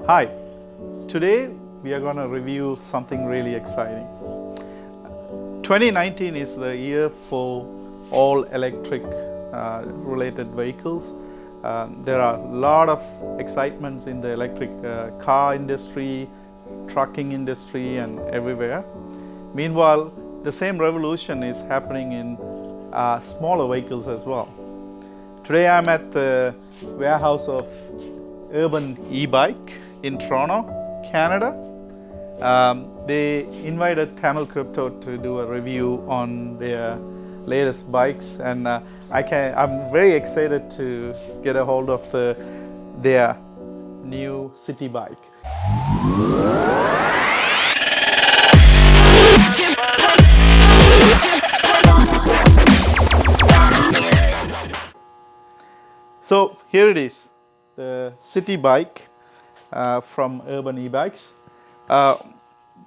Hi, today we are going to review something really exciting. 2019 is the year for all electric related vehicles. There are a lot of excitements in the electric car industry, trucking industry and everywhere. Meanwhile, the same revolution is happening in smaller vehicles as well. Today I'm at the warehouse of urbanebike in Toronto, Canada. They invited Tamil Crypto to do a review on their latest bikes, and I'm very excited to get a hold of their new city bike. So here it is, the city bike from Urban eBikes.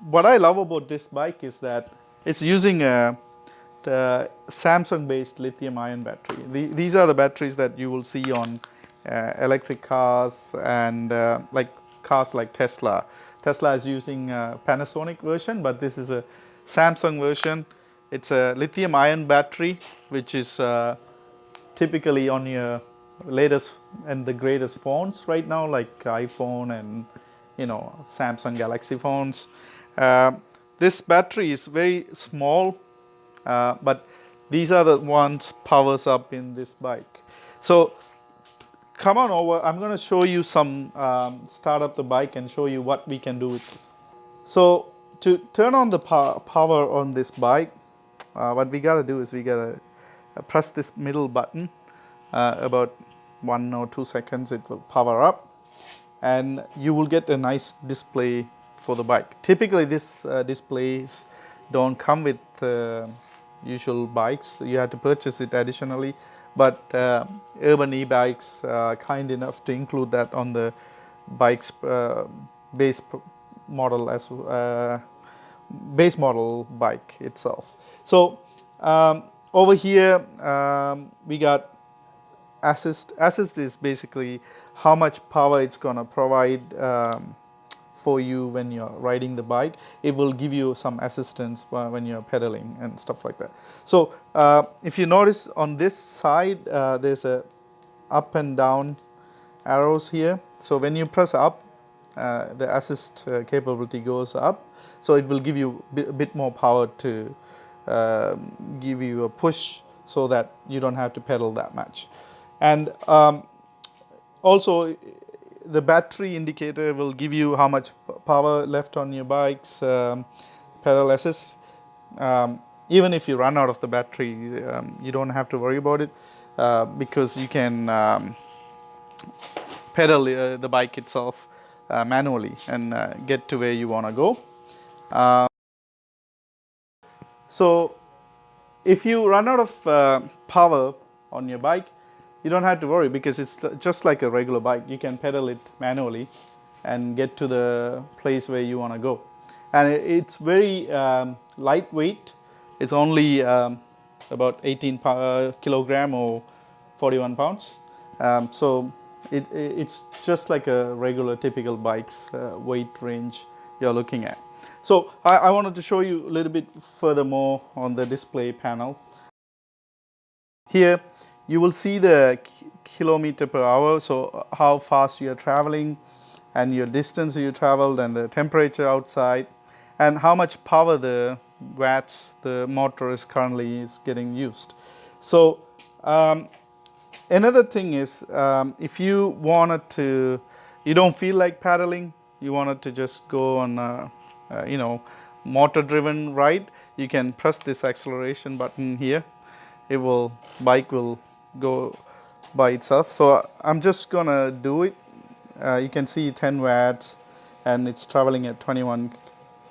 What I love about this bike is that it's using the Samsung-based lithium-ion battery. These are the batteries that you will see on electric cars and like cars like Tesla. Tesla is using a Panasonic version, but this is a Samsung version. It's a lithium-ion battery, which is typically on your latest and the greatest phones right now, like iPhone and Samsung Galaxy phones. This battery is very small, but these are the ones powers up in this bike. So come on over. I'm going to show you some start up the bike and show you what we can do with it. So to turn on the power on this bike, what we got to do is we got to press this middle button. About 1 or 2 seconds it will power up and you will get a nice display for the bike. Typically this displays don't come with usual bikes. You have to purchase it additionally, but Urban eBikes are kind enough to include that on the bike's base model as base model bike itself. So over here we got assist. Assist is basically how much power it's going to provide for you when you're riding the bike. It will give you some assistance when you're pedaling and stuff like that. So if you notice on this side there's a up and down arrows here. So when you press up, the assist capability goes up, so it will give you a bit more power to give you a push so that you don't have to pedal that much. And also the battery indicator will give you how much power left on your bike's pedal assist. Even if you run out of the battery, you don't have to worry about it because you can pedal the bike itself manually and get to where you want to go. So if you run out of power on your bike, you don't have to worry because it's just like a regular bike. You can pedal it manually and get to the place where you want to go. And it's very lightweight. It's only about 18 kilogram or 41 pounds. So it's just like a regular typical bike's weight range you're looking at. So I wanted to show you a little bit furthermore on the display panel. Here you will see the kilometer per hour, so how fast you are traveling and your distance you traveled and the temperature outside and how much power the watts the motor is currently getting used. So another thing is if you wanted to, you don't feel like pedaling, you wanted to just go on a motor driven ride, you can press this acceleration button here. Bike will go by itself. So I'm just gonna do it. You can see 10 watts and it's traveling at 21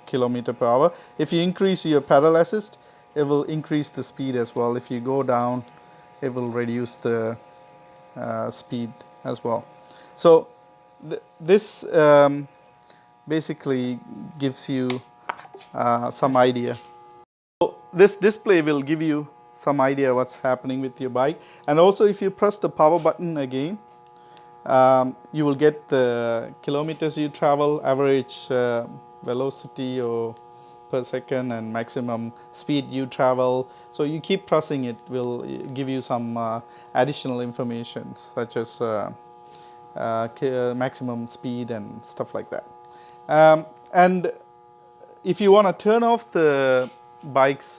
kilometer per hour. If you increase your pedal assist, it will increase the speed as well. If you go down, it will reduce the speed as well. So this basically gives you some idea. So this display will give you some idea what's happening with your bike. And also if you press the power button again, You will get the kilometers you travel, average velocity or per second, and maximum speed you travel. So you keep pressing it, will give you some additional information such as maximum speed and stuff like that. And if you want to turn off the bike's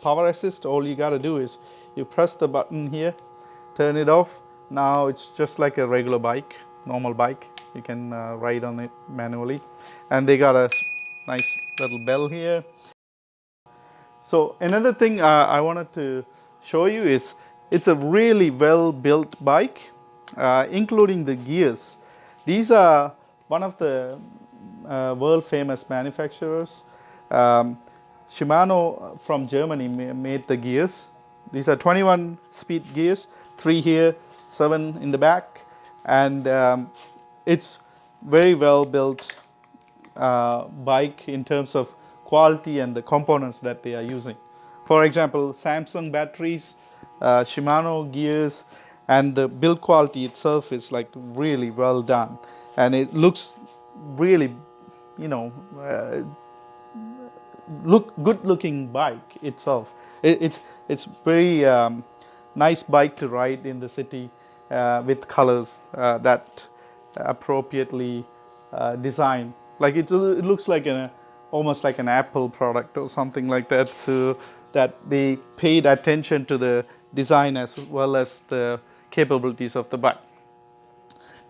power assist, all you got to do is you press the button here, turn it off. Now it's just like a regular bike, normal bike. You can ride on it manually. And they got a nice little bell here. So another thing I wanted to show you is it's a really well built bike, including the gears. These are one of the world famous manufacturers. Shimano from Germany made the gears. These are 21 speed gears, 3 here, 7 in the back, and it's very well built bike in terms of quality and the components that they are using. For example, Samsung batteries, Shimano gears, and the build quality itself is like really well done, and it looks really, you know, good looking bike itself. It's very nice bike to ride in the city with colors that appropriately designed. Like it looks like almost like an Apple product or something like that. So that they paid attention to the design as well as the capabilities of the bike.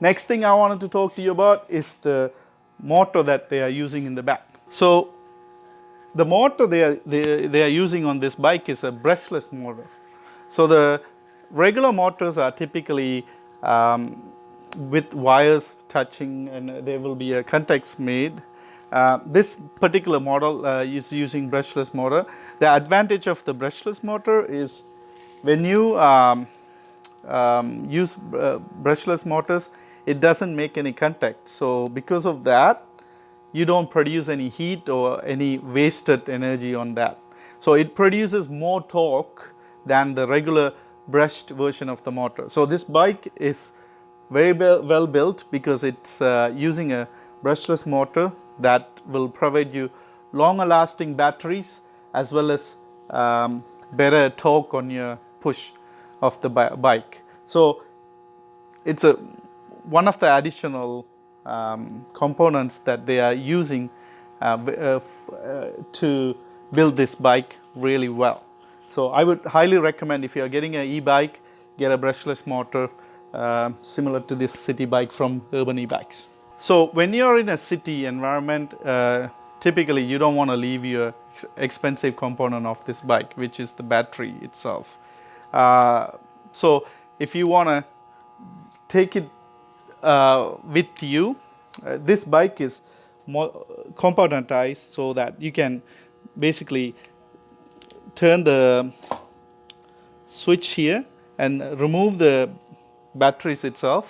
Next thing I wanted to talk to you about is the motor that they are using in the back. So the motor they are using on this bike is a brushless motor. So the regular motors are typically with wires touching, and there will be a contacts made. This particular model is using brushless motor. The advantage of the brushless motor is when you use brushless motors, it doesn't make any contact. So because of that, you don't produce any heat or any wasted energy on that. So it produces more torque than the regular brushed version of the motor. So this bike is very well built because it's using a brushless motor that will provide you longer lasting batteries as well as better torque on your push of the bike. So it's one of the additional components that they are using to build this bike really well. So I would highly recommend, if you are getting an e-bike, get a brushless motor similar to this city bike from urbanebike.ca. So when you're in a city environment, typically you don't want to leave your expensive component of this bike, which is the battery itself. So if you want to take it with you, this bike is more componentized so that you can basically turn the switch here and remove the batteries itself,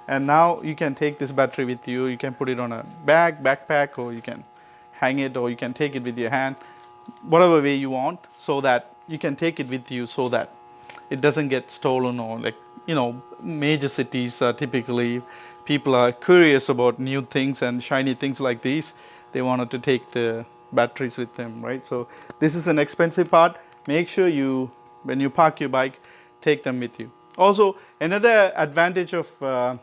and now you can take this battery with you. You can put it on a backpack, or you can hang it, or you can take it with your hand, whatever way you want, so that you can take it with you so that it doesn't get stolen. Or like, you know, major cities typically people are curious about new things and shiny things like these. They wanted to take the batteries with them, right? So this is an expensive part. Make sure you, when you park your bike, take them with you. Also, another advantage of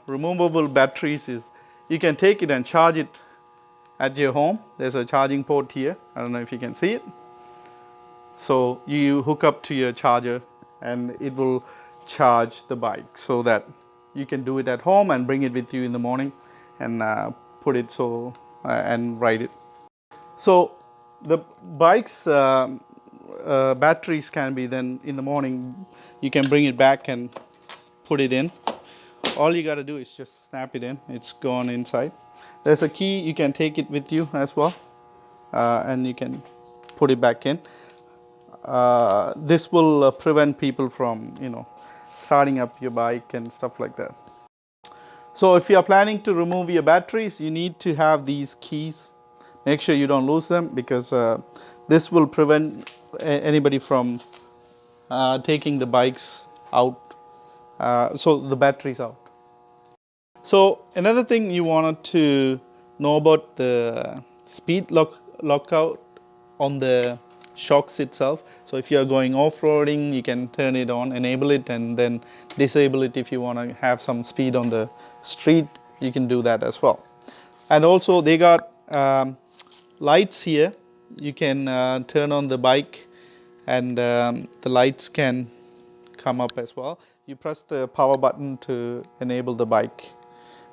removable batteries is you can take it and charge it at your home. There's a charging port here. I don't know if you can see it. So you hook up to your charger and it will charge the bike, so that you can do it at home and bring it with you in the morning and put it and ride it. So the bike's batteries can be then in the morning, you can bring it back and put it in. All you got to do is just snap it in. It's gone inside. There's a key. You can take it with you as well, and you can put it back in. This will prevent people from, you know, starting up your bike and stuff like that. So if you are planning to remove your batteries, you need to have these keys. Make sure you don't lose them, because this will prevent anybody from taking the bikes out, so the batteries out. So another thing you wanted to know about the speed lockout on the shocks itself. So if you are going off-roading, you can turn it on, enable it, and then disable it if you want to have some speed on the street. You can do that as well. And also they got lights here. You can turn on the bike, and the lights can come up as well. You press the power button to enable the bike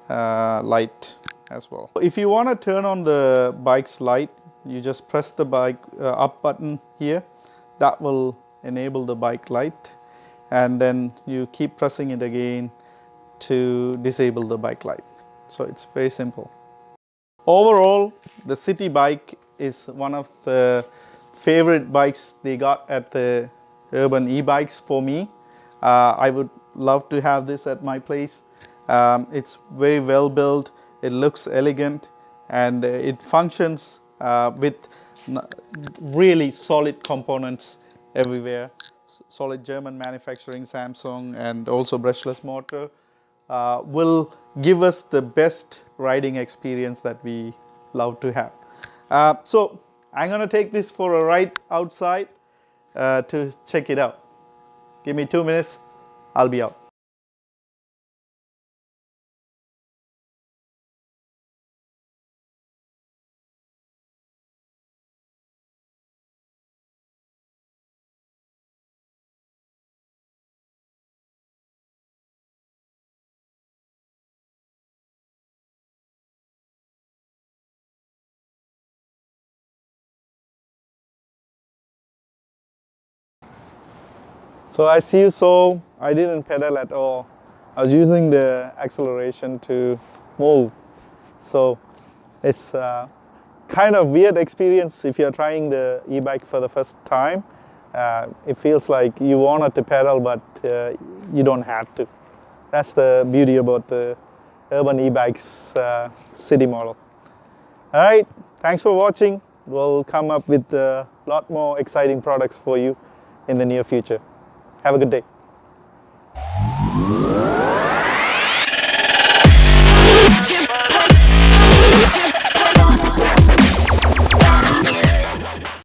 light as well. If you want to turn on the bike's light, you just press the bike up button here. That will enable the bike light, and then you keep pressing it again to disable the bike light. So it's very simple. Overall, the city bike is one of the favorite bikes they got at the urban e-bikes for me. I would love to have this at my place. It's very well built, it looks elegant, and it functions with really solid components everywhere. Solid German manufacturing, Samsung, and also brushless motor will give us the best riding experience that we love to have. So I'm going to take this for a ride outside to check it out. Give me 2 minutes, I'll be out. So as you saw, I didn't pedal at all. I was using the acceleration to move. So it's kind of weird experience if you're trying the e-bike for the first time. It feels like you wanted to pedal, but you don't have to. That's the beauty about the urban e-bikes city model. All right, thanks for watching. We'll come up with a lot more exciting products for you in the near future. Have a good day.